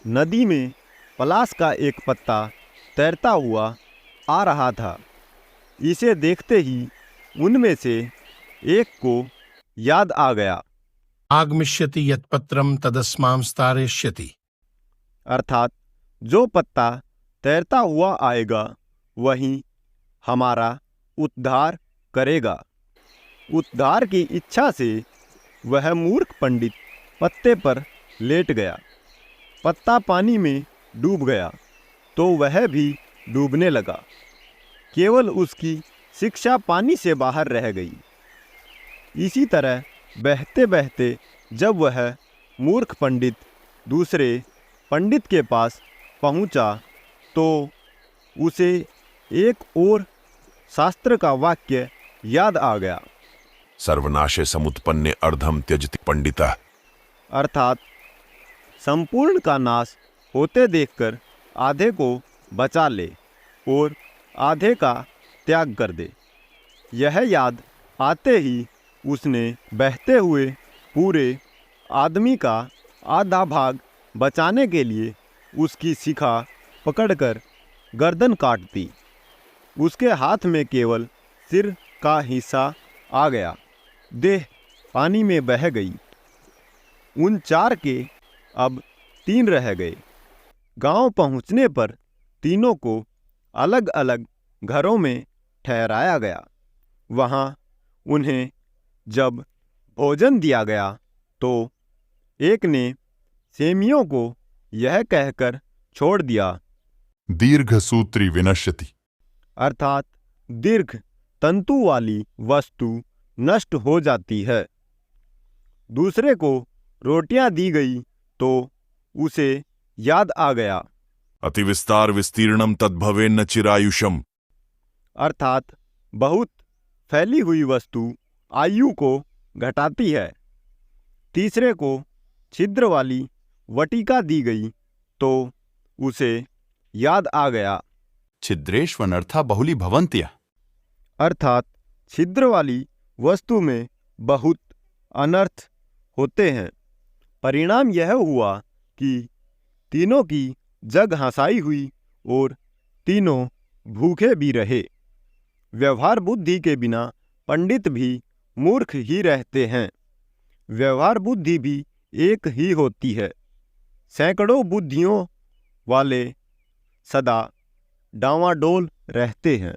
नदी में पलाश का एक पत्ता तैरता हुआ आ रहा था। इसे देखते ही उनमें से एक को याद आ गया, आगमिष्यति यत्पत्रम तदस्मांस्तारयिष्यति। अर्थात जो पत्ता तैरता हुआ आएगा वही हमारा उद्धार करेगा। उद्धार की इच्छा से वह मूर्ख पंडित पत्ते पर लेट गया। पत्ता पानी में डूब गया तो वह भी डूबने लगा। केवल उसकी शिक्षा पानी से बाहर रह गई। इसी तरह बहते बहते जब वह मूर्ख पंडित दूसरे पंडित के पास पहुंचा तो उसे एक और शास्त्र का वाक्य याद आ गया, सर्वनाशे समुत्पन्ने अर्धम त्यजति पंडितः। अर्थात संपूर्ण का नाश होते देखकर आधे को बचा ले और आधे का त्याग कर दे। यह याद आते ही उसने बहते हुए पूरे आदमी का आधा भाग बचाने के लिए उसकी शिखा पकड़कर गर्दन काट दी। उसके हाथ में केवल सिर का हिस्सा आ गया, देह पानी में बह गई। उन 4 के अब 3 रह गए। गांव पहुंचने पर तीनों को अलग अलग घरों में ठहराया गया। वहां उन्हें जब भोजन दिया गया तो एक ने सेमियों को यह कहकर छोड़ दिया, दीर्घ सूत्री विनश्यति, अर्थात दीर्घ तंतु वाली वस्तु नष्ट हो जाती है। दूसरे को रोटियां दी गई तो उसे याद आ गया, अतिविस्तार विस्तीर्णम तद्भवेन्न चिरायुषम, अर्थात बहुत फैली हुई वस्तु आयु को घटाती है। तीसरे को छिद्र वाली वटिका दी गई तो उसे याद आ गया, छिद्रेष्वनर्था बहुली भवन्त्य, अर्थात छिद्र वाली वस्तु में बहुत अनर्थ होते हैं। परिणाम यह हुआ कि तीनों की जग हंसाई हुई और तीनों भूखे भी रहे। व्यवहार बुद्धि के बिना पंडित भी मूर्ख ही रहते हैं। व्यवहार बुद्धि भी एक ही होती है। सैकड़ों बुद्धियों वाले सदा डांवाडोल रहते हैं।